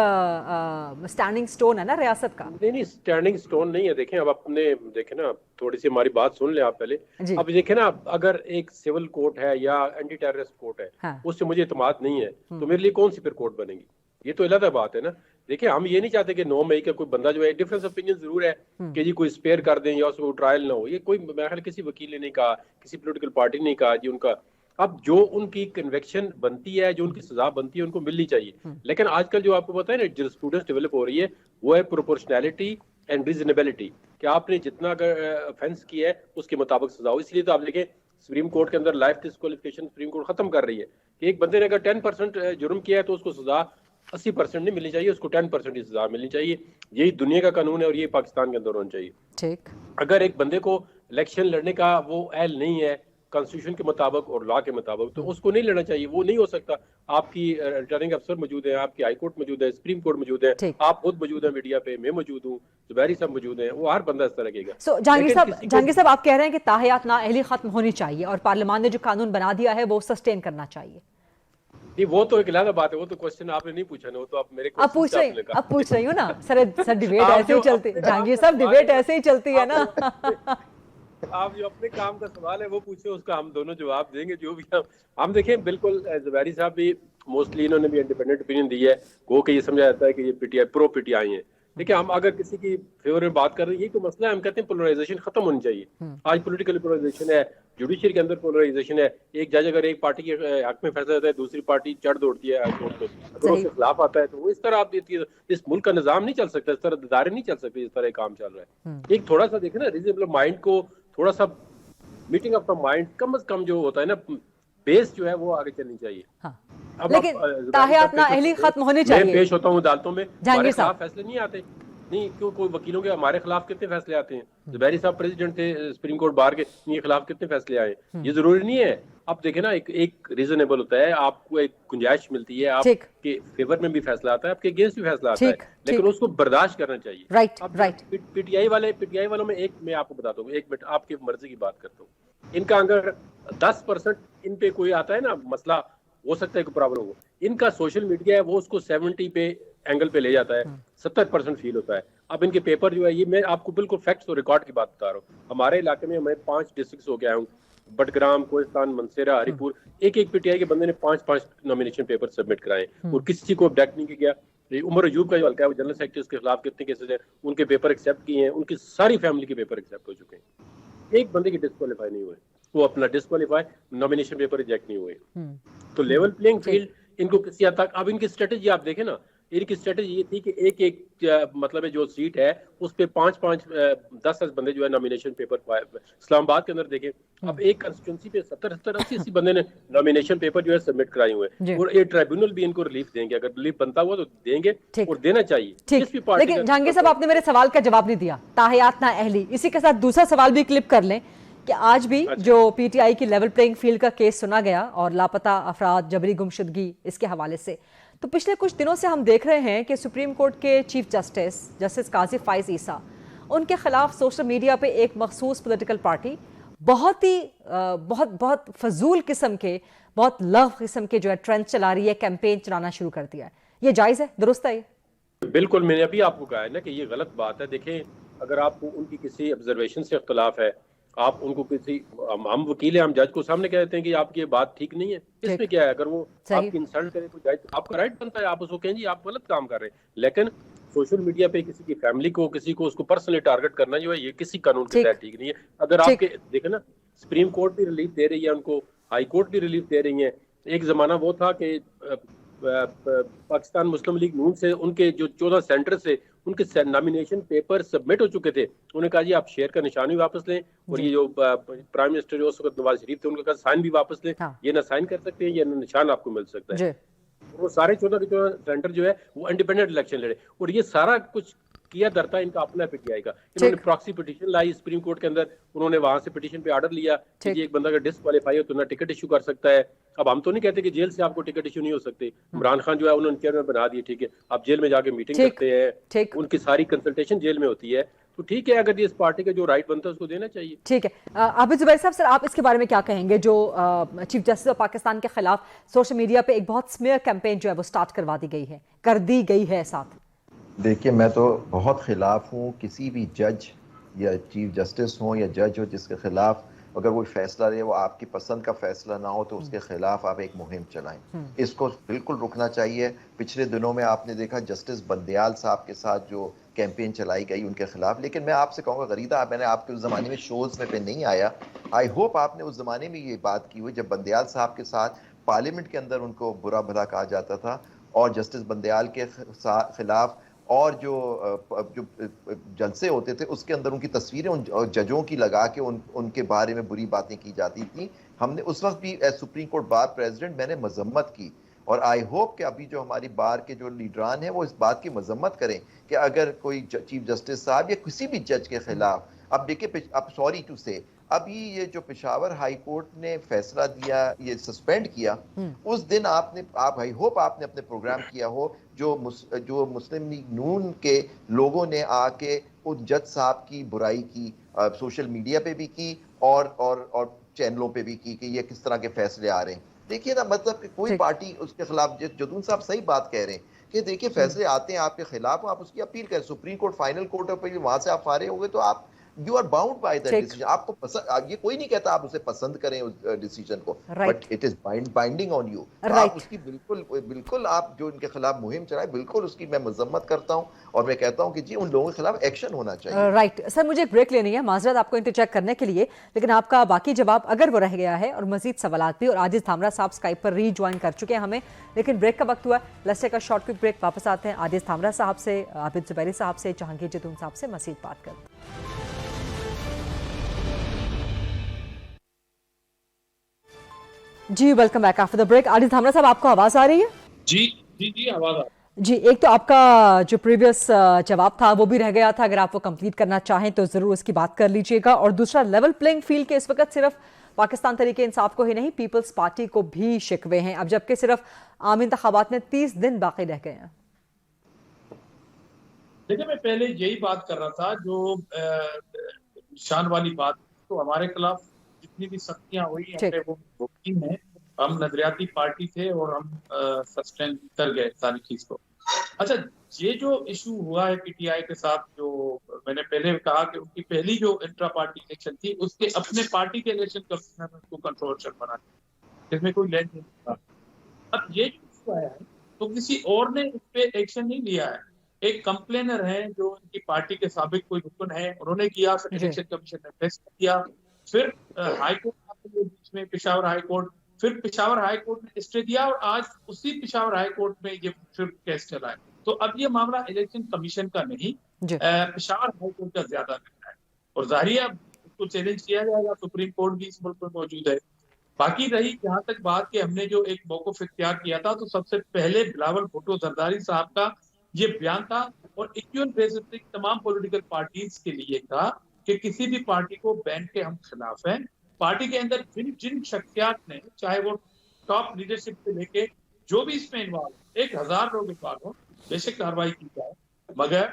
स्टैंडिंग स्टोन है ना रियासत का। नहीं स्टैंडिंग स्टोन नहीं है। देखें अब अपने देखें ना, थोड़ी सी हमारी बात सुन ले आप पहले। अब देखें ना, अगर एक सिविल कोर्ट है या एंटी टेररिस्ट कोर्ट है, हाँ। उससे मुझे इत्मीनान नहीं है तो मेरे लिए कौन सी फिर कोर्ट बनेगी? ये तो अलग बात है ना। देखिए हम ये नहीं चाहते कि 9 मई का कोई बंदा जो है, डिफरेंस ओपिनियन जरूर है कि जी कोई स्पेयर कर दें या उसको ट्रायल ना हो। ये कोई मेरे ख्याल किसी वकील ने नहीं कहा, किसी पॉलिटिकल पार्टी ने नहीं कहा जी उनका। अब जो उनकी कन्विक्शन बनती है, जो उनकी सजा बनती है, उनको मिलनी चाहिए। लेकिन आजकल जो आपको पता है ना, जो स्टूडेंट्स डेवलप हो रही है वो है प्रोपोर्शनैलिटी एंड रीजनेबिलिटी, कि आपने जितना अगर ऑफेंस किया है उसके मुताबिक सजा हो। इसलिए तो आप देखें सुप्रीम कोर्ट के अंदर लाइफ डिस्क्वालिफिकेशन सुप्रीम कोर्ट खत्म कर रही है कि एक बंदे ने अगर 10% जुर्म किया है तो उसको सजा 80% नहीं मिलनी चाहिए, उसको 10% की सजा मिलनी चाहिए। यही दुनिया का कानून है और ये पाकिस्तान के अंदर होना चाहिए। ठीक, अगर एक बंदे को इलेक्शन लड़ने का वो एल नहीं है कॉन्स्टिट्यूशन के मुताबिक और लॉ के मुताबिक, तो उसको नहीं लड़ना चाहिए। वो नहीं हो सकता। आपकी रिटर्निंग अफसर मौजूद है, आपकी हाई कोर्ट मौजूद है, सुप्रीम कोर्ट मौजूद है, आप खुद मौजूद है मीडिया पे, मैं मौजूद हूँ, जुबैरी साहब मौजूद हैं, वो हर बंदा इस तरह लगेगा। जहांगीर साहब आप कह रहे हैं कि ताहियात नाअहली खत्म होनी चाहिए और पार्लियामान ने जो कानून बना दिया है वो सस्टेन करना चाहिए। नहीं, वो तो एक अलग बात है। वो तो क्वेश्चन आपने नहीं पूछा ना, वो तो आप मेरे अब पूछ रही हूँ ना सर डिबेट ऐसे ही चलती है जहांगीर साहब, डिबेट ऐसे ही चलती है ना। आप जो अपने काम का सवाल है वो पूछे, उसका हम दोनों जवाब देंगे। जो भी हम देखें, बिल्कुल जुबैरी साहब भी मोस्टली इन्होंने भी इंडिपेंडेंट ओपिनियन दी है, वो कि ये समझा जाता है कि ये पीटीआई प्रो पीटीआई है। देखिए हम अगर किसी की फेवर में बात कर रहे हैं, ये तो मसला है, हम कहते हैं पोलराइजेशन खत्म होनी चाहिए। आज पॉलिटिकल पोलराइजेशन है, जुडिशरी के अंदर पोलराइजेशन है। एक जज अगर एक पार्टी के हक में फैसला होता है, दूसरी पार्टी चढ़ दौड़ती है कोर्ट पे, अगर उसके खिलाफ आता है तो वो इस तरह आप देती है। इस मुल्क का निजाम नहीं चल सकता, इस तरह इदारे नहीं चल सकते, इस तरह काम चल रहा है। एक थोड़ा सा देखे ना, रीजनेबल माइंड को थोड़ा सा मीटिंग ऑफ द माइंड कम से कम जो होता है ना, बेस जो है वो आगे चलनी चाहिए। हाँ। अब लेकिन ताहियात नाअहली खत्म होनी चाहिए। मैं पेश होता हूँ अदालतों में, हमारे खिलाफ फैसले नहीं आते। नहीं क्यों, कोई वकीलों के हमारे खिलाफ कितने फैसले आते हैं? जुबैरी साहब प्रेसिडेंट थे सुप्रीम कोर्ट बार के, इनके खिलाफ कितने फैसले आए? ये जरूरी नहीं है। अब देखे ना, एक रीजनेबल होता है, आपको एक गुंजाइश मिलती है, आपके फेवर में भी फैसला आता है, आपके अगेंस्ट भी फैसला आता है, लेकिन उसको बर्दाश्त करना चाहिए। राइट। पीटीआई वालों में एक मैं आपको बताता हूँ, एक मिनट आपकी मर्जी की बात करता हूँ। इनका अगर 10% इन पे कोई आता है ना मसला, हो सकता है कोई प्रॉब्लम हो, इनका सोशल मीडिया है वो उसको 70 पे एंगल पे ले जाता है, 70% फील होता है। अब इनके पेपर जो है, ये मैं आपको बिल्कुल फैक्ट्स और रिकॉर्ड की बात बता रहा हूँ। हमारे इलाके में मैं 5 डिस्ट्रिक्ट हो गया हूँ, बटग्राम, कोहिस्तान, मनसेरा, हरिपुर, एक पीटीआई के बंदे ने 5 नॉमिनेशन पेपर सबमिट कराए और किसी को ऑब्जेक्ट नहीं किया। उमर अयूब का जो हल्का है, वो जनरल सेक्रेटरी, उसके खिलाफ कितने केसेस हैं, उनके पेपर एक्सेप्ट किए हैं, उनकी सारी फैमिली के पेपर एक्सेप्ट हो चुके हैं, एक बंदे की डिस्क्वालीफाई नहीं हुए, वो अपना डिस्क्वालीफाई, नॉमिनेशन पेपर रिजेक्ट नहीं हुए। तो लेवल प्लेइंग फील्ड इनको किसी हद तक, अब इनकी स्ट्रेटेजी आप देखें ना, इनकी स्ट्रेटेजी ये थी कि एक मतलब है जो सीट है उस पे 5-5 10 बंदे जो है नॉमिनेशन पेपर, इस्लामाबाद के अंदर देखें, अब एक कंस्टिट्यूंसी पे 70-80 बंदे ने नॉमिनेशन पेपर जो है सबमिट कराए हुए हैं, और ये ट्राइब्यूनल भी इनको रिलीफ देंगे, अगर रिलीफ बनता हुआ तो देंगे और देना चाहिए। लेकिन जहांगीर साहब आपने मेरे सवाल का जवाब नहीं दिया, ताहियात नाअहली। इसी के साथ दूसरा सवाल भी क्लिप कर लें कि आज भी जो पीटीआई की लेवल प्लेइंग फील्ड का केस सुना गया और लापता अफराद, जबरी गुमशुदगी, इसके हवाले से, तो पिछले कुछ दिनों से हम देख रहे हैं कि सुप्रीम कोर्ट के चीफ जस्टिस काजी फाइज ईसा, उनके खिलाफ सोशल मीडिया पे एक मखसूस पॉलिटिकल पार्टी बहुत फजूल किस्म के, बहुत लव किस्म के जो है ट्रेंड चला रही है, कैंपेन चलाना शुरू कर दिया है। ये जायज़ है, दुरुस्त है? बिल्कुल, मैंने अभी आपको कहा है ना कि ये गलत बात है। देखें, अगर आपको उनकी किसी ऑब्जर्वेशन से इख्तलाफ है, आप उनको किसी हम वकील हैं, हम जज को सामने कह देते हैं कि आपकी ये बात ठीक नहीं है, इसमें क्या है? अगर वो आपकी इंसल्ट करे तो जज आपका राइट बनता है, आप उसको कहें जी आप गलत काम कर रहे हैं। लेकिन सोशल मीडिया पे किसी की फैमिली को, किसी को उसको पर्सनली टारगेट करना जो है, ये किसी कानून के तहत ठीक नहीं है। अगर आपके देखें ना, सुप्रीम कोर्ट भी रिलीफ दे रही है उनको, हाई कोर्ट भी रिलीफ दे रही है। एक जमाना वो था कि पाकिस्तान मुस्लिम लीग नून से उनके जो 14 सेंटर से उनके नॉमिनेशन पेपर सबमिट हो चुके थे। उन्होंने कहा जी आप शेयर का निशान भी वापस लें, और ये जो प्राइम मिनिस्टर जो उस वक्त नवाज शरीफ थे, उनका कहा साइन भी वापस लें। ये ना साइन कर सकते हैं, ये ना निशान आपको मिल सकता है। वो सारे 14 के 14 सेंटर जो है वो इंडिपेंडेंट इलेक्शन लड़े, और ये सारा कुछ किया धरता इनका अपना पीटीआई का। इन्होंने प्रॉक्सी पिटीशन लाई सुप्रीम कोर्ट के अंदर, उन्होंने वहां से पिटीशन पे ऑर्डर लिया कि एक बंदा का डिस्क्वालीफाई हो तो ना टिकट इशू कर सकता है। अब हम तो नहीं कहते कि जेल से आपको टिकट इशू नहीं हो सकते। इमरान खान जो है उन्होंने चेयरमैन बना दिए, ठीक है, आप जेल में जाके मीटिंग करते हैं, उनकी सारी कंसल्टेशन जेल में होती है, तो ठीक है, अगर ये इस पार्टी का जो राइट बनता है उसको देना चाहिए। ठीक है, आबिद जुबैर साहब, सर आप इसके बारे में क्या कहेंगे? जो चीफ जस्टिस ऑफ पाकिस्तान के खिलाफ सोशल मीडिया पे एक बहुत स्मीयर कैंपेन जो है वो स्टार्ट करवा दी गई है, कर दी गई है साथ। देखिए, मैं तो बहुत खिलाफ हूँ किसी भी जज या चीफ जस्टिस हो या जज हो जिसके खिलाफ अगर कोई फैसला ले वो आपकी पसंद का फैसला ना हो तो उसके खिलाफ आप एक मुहिम चलाएं। इसको बिल्कुल रुकना चाहिए। पिछले दिनों में आपने देखा जस्टिस बंदयाल साहब के साथ जो कैंपेन चलाई गई उनके खिलाफ, लेकिन मैं आपसे कहूँगा गरीदा, मैंने आपके उस ज़माने में शोज़ में पे नहीं आया, आई होप आपने उस ज़माने में ये बात की हुई जब बंदयाल साहब के साथ पार्लियामेंट के अंदर उनको बुरा भला कहा जाता था, और जस्टिस बंदयाल के खिलाफ और जो जलसे होते थे उसके अंदर उनकी तस्वीरें उन जजों की लगा के उनके बारे में बुरी बातें की जाती थी। हमने उस वक्त भी सुप्रीम कोर्ट बार प्रेसिडेंट मैंने मजम्मत की, और आई होप कि अभी जो हमारी बार के जो लीडरान हैं वो इस बात की मजम्मत करें कि अगर कोई चीफ जस्टिस साहब या किसी भी जज के खिलाफ, अब देखिए, अब सॉरी टू से, अभी ये जो पेशावर हाई कोर्ट ने फैसला दिया, ये सस्पेंड किया, उस दिन आप आई होप आपने अपने प्रोग्राम किया हो जो मुस्लिम लीग नून के लोगों ने आके उस जज साहब की बुराई की, सोशल मीडिया पे भी की और चैनलों पे भी की कि ये किस तरह के फैसले आ रहे हैं। देखिए ना, मतलब कि कोई पार्टी उसके खिलाफ, जदून साहब सही बात कह रहे हैं कि देखिए फैसले आते हैं आपके खिलाफ, आप उसकी अपील करें, सुप्रीम कोर्ट फाइनल कोर्ट पर वहां से आप फारे हो गए तो आप you are bound by that decision. आपको पसंद, ये कोई नहीं कहता आप उसे पसंद करें उस डिसीजन को, but it is binding on you. आप उसकी बिल्कुल आप जो इनके खिलाफ मुहिम चलाए, बिल्कुल उसकी मैं मजम्मत करता हूं, और मैं कहता हूं कि जी उन लोगों के खिलाफ एक्शन होना चाहिए। राइट सर, मुझे एक ब्रेक लेनी है, माजरत आपको इंटरचेक करने के लिए, लेकिन आपका बाकी जवाब अगर वो रह गया है और मजीद सवालात भी, और आजिज धामरा साहब स्काइप पर रीज्वाइन कर चुके हैं हमें, लेकिन ब्रेक का वक्त हुआ। Let's take a short quick break, वापस आते हैं आजिज धामरा साहब से, आबिद जुबैरी साहब से, जहांगीर जदून साहब से मजीद बात कर। जी welcome back after the break. Aziz Dhamra साहब, आपको आवाज आ रही है? जी जी जी, आवाज आ रही है। जी, एक तो आपका जो प्रीवियस जवाब था वो भी रह गया था, अगर आप वो कंप्लीट करना चाहें तो जरूर उसकी बात कर लीजिएगा, और दूसरा लेवल प्लेइंग फील्ड के इस वक्त सिर्फ पाकिस्तान तहरीक इंसाफ को ही नहीं, पीपल्स पार्टी को भी शिकवे हैं, अब जबकि सिर्फ आम इंतखाबात में 30 दिन बाकी रह गए हैं। देखिए, मैं पहले यही बात कर रहा था जो निशान वाली बात, तो हमारे खिलाफ जितनी भी सख्तियां हुई हैं वो मुमकिन है। हम नजरियाती पार्टी थे और हम सस्टेन कर गए सारी चीज को। अच्छा, ये जो इशू हुआ है पीटीआई के साथ, जो मैंने पहले कहा कि उनकी पहली जो इंट्रा पार्टी इलेक्शन थी उसके अपने पार्टी के इलेक्शन कमीशन ने उसको कंट्रोवर्शियल बना दिया, जिसमें कोई लैंड नहीं था। अब ये जो इशू आया है तो किसी और ने इस पे एक्शन नहीं लिया है। एक कंप्लेनर है जो उनकी पार्टी के साबिक कोई रुकन है, उन्होंने किया, फिर इलेक्शन कमीशन ने फैसला किया, फिर हाईकोर्ट बीच में पेशावर हाईकोर्ट, फिर पेशावर हाईकोर्ट ने स्टे दिया, और आज उसी पेशावर हाईकोर्ट में ये फिर केस चला है। तो अब ये मामला इलेक्शन कमीशन का नहीं, पेशावर हाईकोर्ट का ज्यादा लगता है, और जाहिर है उसको चैलेंज किया जाएगा। सुप्रीम कोर्ट भी इस मुल्क में मौजूद है। बाकी रही जहां तक बात कि हमने जो एक मौक़िफ़ इख्तियार किया था, तो सबसे पहले बिलावल भुट्टो जरदारी साहब का ये बयान था, और इक्वल बेसिस पे तमाम पॉलिटिकल पार्टीज के लिए था कि किसी भी पार्टी को बैन के हम खिलाफ हैं। पार्टी के अंदर जिन शख्सियात ने, चाहे वो टॉप लीडरशिप से लेके जो भी इसमें इन्वॉल्व, 1000 लोग इन्वॉल्व हो, बेशक कार्रवाई की जाए। मगर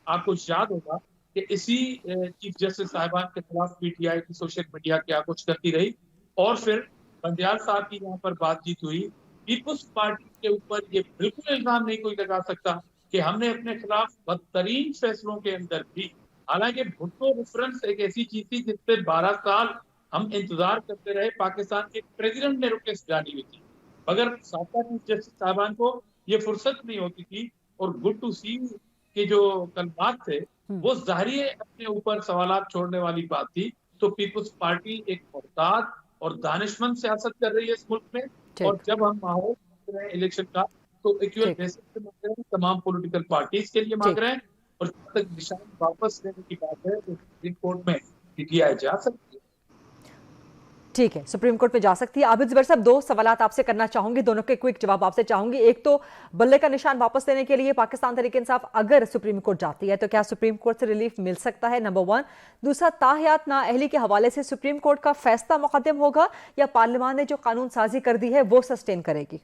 आपको याद होगा कि इसी चीफ जस्टिस साहिबान के खिलाफ पीटीआई की सोशल मीडिया क्या कुछ करती रही, और फिर बंदयाल साहब की यहाँ पर बातचीत हुई। पीपुल्स पार्टी के ऊपर ये बिल्कुल इल्जाम नहीं कोई लगा सकता कि हमने अपने खिलाफ बदतरीन फैसलों के अंदर भी, हालांकि भुट्टो रेफरेंस एक ऐसी चीज थी जिसपे 12 साल हम इंतजार करते रहे, पाकिस्तान के प्रेसिडेंट ने रिक्वेस्ट डाली हुई थी, मगर साबका चीफ जस्टिस साहबान को ये फुर्सत नहीं होती थी। और गुड टू सी के जो कलमात थे वो ज़ाहिर अपने ऊपर सवालात छोड़ने वाली बात थी। तो पीपुल्स पार्टी एक मुहतात और दानिशमंद सियासत कर रही है इस मुल्क में, और जब हम माहौल मांग रहे हैं इलेक्शन का तो इक्वल बेसिस पे मांग रहे हैं, तमाम पॉलिटिकल पार्टीज के लिए मांग रहे हैं। और जब तक निशान वापस लेने की बात है तो सुप्रीम कोर्ट में किया जा सकती है। ठीक है, सुप्रीम कोर्ट में जा सकती है। आबिद जुबैर साहब, दो सवालात आपसे करना चाहूंगी, दोनों के क्विक जवाब आपसे चाहूंगी। एक तो बल्ले का निशान वापस लेने के लिए पाकिस्तान तहरीक इंसाफ अगर सुप्रीम कोर्ट जाती है तो क्या सुप्रीम कोर्ट से रिलीफ मिल सकता है, नंबर 1। दूसरा, ताहयात नाअहली के हवाले से सुप्रीम कोर्ट का फैसला मुकद्दम होगा या पार्लियामान ने जो कानून साजी कर दी है वो सस्टेन करेगी?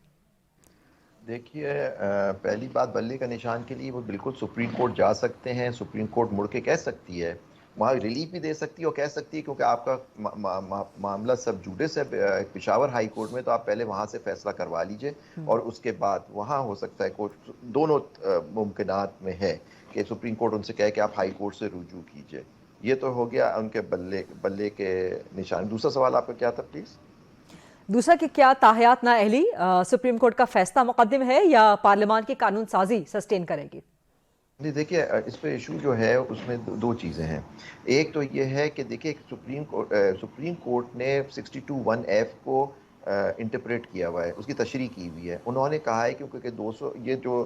देखिए, पहली बात, बल्ले का निशान के लिए वो बिल्कुल सुप्रीम कोर्ट जा सकते हैं। सुप्रीम कोर्ट मुड़ के कह सकती है, वहाँ रिलीफ भी दे सकती है और कह सकती है क्योंकि आपका मामला सब जुडिस है पेशावर हाई कोर्ट में, तो आप पहले वहाँ से फैसला करवा लीजिए और उसके बाद वहाँ हो सकता है कोर्ट, दोनों मुमकिनात में है कि सुप्रीम कोर्ट उनसे कहे कि आप हाई कोर्ट से रुजू कीजिए। ये तो हो गया उनके बल्ले के निशान। दूसरा सवाल आपका क्या था प्लीज़? दूसरा कि क्या ताहयात नाअहली सुप्रीम कोर्ट का फैसला मुकद्दम है या पार्लियामान की कानून साजी सस्टेन करेगी? नहीं, देखिए, इस पे इशू जो है उसमें दो चीज़ें हैं। एक तो ये है कि देखिए सुप्रीम कोर्ट ने 62(1)(f को इंटरप्रेट किया हुआ है, उसकी तशरीह की हुई है। उन्होंने कहा है क्योंकि 200 ये जो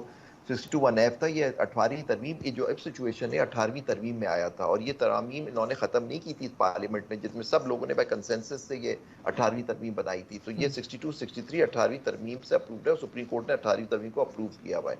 62(1)(f था ये 18वीं तरमीम की जो अब सिचुएशन है 18वीं तरमीम में आया था और ये तरमीम इन्होंने ख़त्म नहीं की थी पार्लियामेंट में, जिसमें सब लोगों ने बाय कंसेंसस से ये 18वीं तरमीम बनाई थी। तो ये 62, 63 18वीं तरमीम से अप्रूव्ड है, सुप्रीम कोर्ट ने 18वीं तरमीम को अप्रूव किया हुआ है।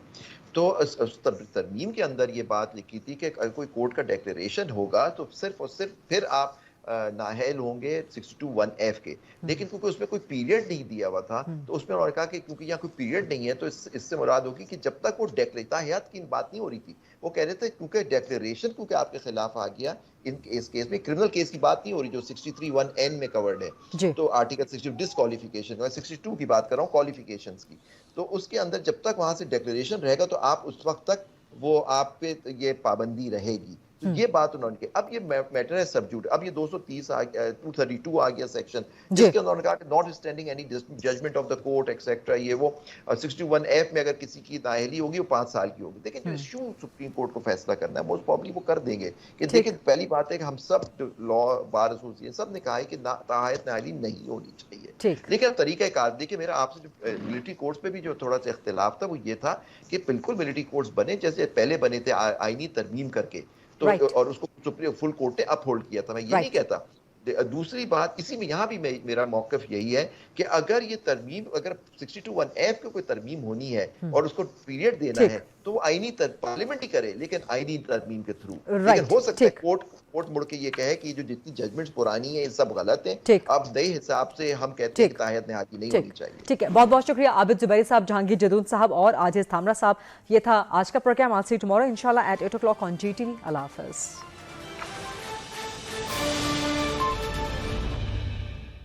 तो उस तरमीम के अंदर ये बात लिखी थी कि अगर कोई कोर्ट का डिक्लेरेशन होगा तो सिर्फ और सिर्फ फिर आप नाअहल होंगे 62(1)(f के, लेकिन क्योंकि उसमें कोई पीरियड नहीं दिया हुआ था तो उसमें उन्होंने कहा कि क्योंकि यहाँ कोई पीरियड नहीं है तो इससे मुराद होगी कि जब तक वो ताहयात की बात नहीं हो रही थी, वो कह रहे थे क्योंकि डिक्लेरेशन क्योंकि आपके खिलाफ आ गया, इस केस में क्रिमिनल केस की बात नहीं हो रही जो 63(1)(n) में कवर्ड है, तो आर्टिकल 60 डिसक्वालिफिकेशन, 62 की बात कर रहा हूँ क्वालिफिकेशंस की। तो उसके अंदर जब तक वहां से डिक्लेरेशन रहेगा तो आप उस वक्त तक वो आप पे ये पाबंदी रहेगी। तो ये बात उन्होंने की। अब ये मैटर है सबजूड। अब ये 230 आ गया, 232 आ गया सेक्शन, जिसके उन्होंने कहा कि not standing any judgment of the court etcetera, ये वो 61(f) में अगर किसी की नाअहली होगी वो 5 साल की होगी। लेकिन जो इशू सुप्रीम कोर्ट को फैसला करना है मोस्ट प्रॉब्ली वो कर देंगे कि देखिए, पहली बात है कि हम सब लॉ बार एसोसिएशन सब ने कहा है कि ताहयात नाअहली नहीं होनी चाहिए, लेकिन तरीका कार देखिए, मेरा आपसे जो मिलिट्री कोर्ट्स पे भी जो थोड़ा सा इख्तिलाफ था वो ये था कि बिल्कुल मिलिट्री कोर्ट्स बने जैसे पहले बने थे आईनी तरमीम करके, तो और उसको सुप्रीम फुल कोर्ट ने अपहोल्ड किया था। मैं ये नहीं कहता। दूसरी बात, इसी में यहाँ भी मेरा मौकफ यही है कि अगर ये तरमीम, अगर 62(1)(f की कोई तरमीम होनी है और उसको पीरियड देना है तो वो आईनी पार्लियामेंट ही करे, लेकिन आईनी तरमीम के थ्रू। लेकिन हो सकता है कोर्ट मुड़ के ये कहे कि जो जितनी जजमेंट्स पुरानी है ये सब गलत है, अब नए हिसाब से हम कहते हैं कि ताहयात नाअहली नहीं होनी चाहिए। ठीक है, बहुत बहुत शुक्रिया आबिद जुबैरी साहब, जहांगीर जदून साहब और आजिज थामरा साहब। ये था आज का प्रोग्राम। आज से टुमारो इंशाल्लाह एट 8 o'clock ऑन GTV। अल्लाह हाफ़िज़।